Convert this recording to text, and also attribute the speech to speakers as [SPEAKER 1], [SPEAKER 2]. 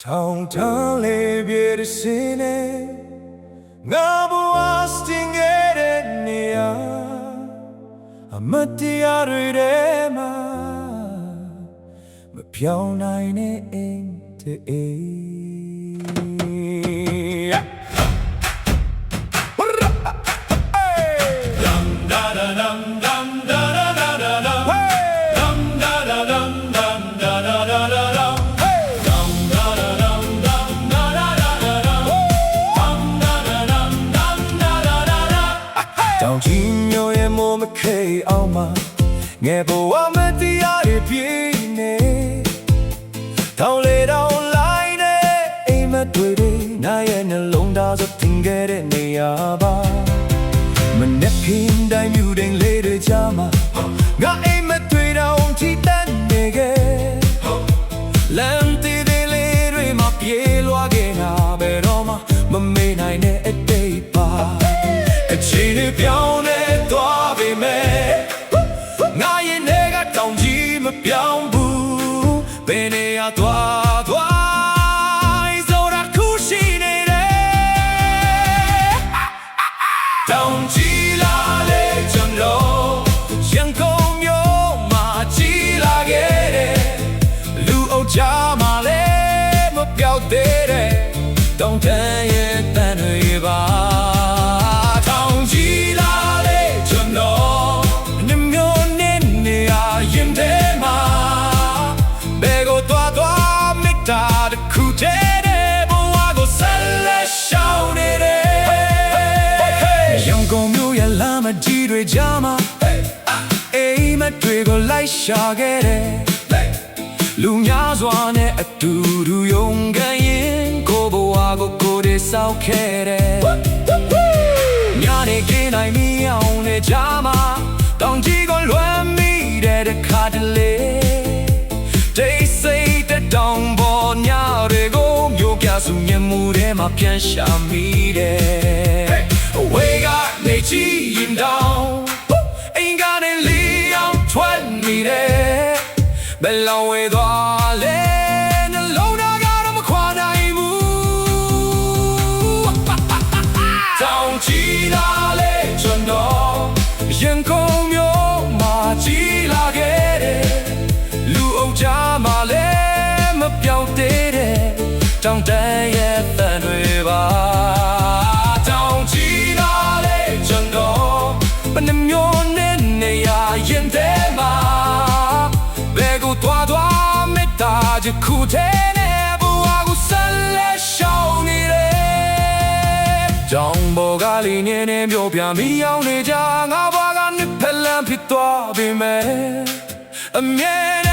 [SPEAKER 1] ထောင်ထမ်းလေးပြည့်တဲ့စင်းနဲ့ငါဘဝစတင်ခဲ့တဲ့နေရာအမတ်တရားတွေထဲမှာမပြောင်းနိုင်တဲ့အိမ်တဲ့အိမ်တောင်ကြီးမျိုးရဲ့မိုးမခေအောင်မှာငယ်ဘဝမတရားတွေပြည့်နေတောင်လေတောင်လိုက်နေအိမ်မတွေ့တွေနာရဲ့နှလုံးသားစတင်ခဲ့တဲ့နေရာပါမနေ့ကင်းတိုင်းမြူတိုင်းလေးတွေကြမှာငါအိမ်မတွေ့တော့ထိတတ်နေခဲ့လမ်းသေးသေးလေးတွေမှာပြေးလွှားခဲ့တာဘယ်တော့မှမမေ့နိုင်တဲ့အတိတ်ပါအချိန်တွေပြောင်းနေသွားပြီမဲ့ငါရဲ့နေကတောင်ကြီးမပြောင်းဘူးဘယ်နေရာသွားဆိုတာခုရှိနေတယ်တောင်ကြီးလာလေကျွန်တော်ရင်ကုန်မျိုးမှာကြီးလာခဲ့တယ်လူအုပ်ချမှာလေမပြောက်သေးတယ်တောင်တန်းရဲ့တန်တွေပါကြီးတွေကြမှာအိမ်မတွေကိုလိုက်ရှာခဲ့တယ်လူများစွာနဲ့အတူတူရုန်းကန်ရင်ကိုဘဝကိုတည်ဆောက်ခဲ့တယ်ညနေခင်းတိုင်းမြင်အောင်နဲ့ကြမှာတောင်ကြီးကိုလွမ်းမိတဲ့တခါတလေတိတ်ဆိတ်တဲ့တောင်ပေါ်ညတွေကိုမျိုးပြစုမြင်မှုထဲမှာပြန်ရှာမိတယ်ဝေကနေကြည့်ရင်တောင်အိမ်ကနေလီအောင်ထွက်နေတယ်ဘယ်လောင်ဝေသွားလဲနှလုံးသားကတော့မခွာနိုင်ဘူးတောင်ကြီးလာလေကျွန်တော်ရင်ကုန်မျိုးမှာကြီးလာခဲ့တယ်လူအုပ်ချမှာလဲမပြောင်းသေးတယ်တောင်တန်းရဲ့တန်တွေပါနှမျိုးနဲ့နေရရင်တဲ့မှာဘယ်ကိုသွားမေတ္တာချစ်ခုတဲ့နဲ့ဘဝကိုဆက်လက်ရှောင်နေတယ်ကြောင်ဘောကလေးနဲ့ပြောပြမိအောင်နေကြငါဘာကနှစ်ဖက်လမ်းဖြစ်သွားပြီမဲ့အမြဲ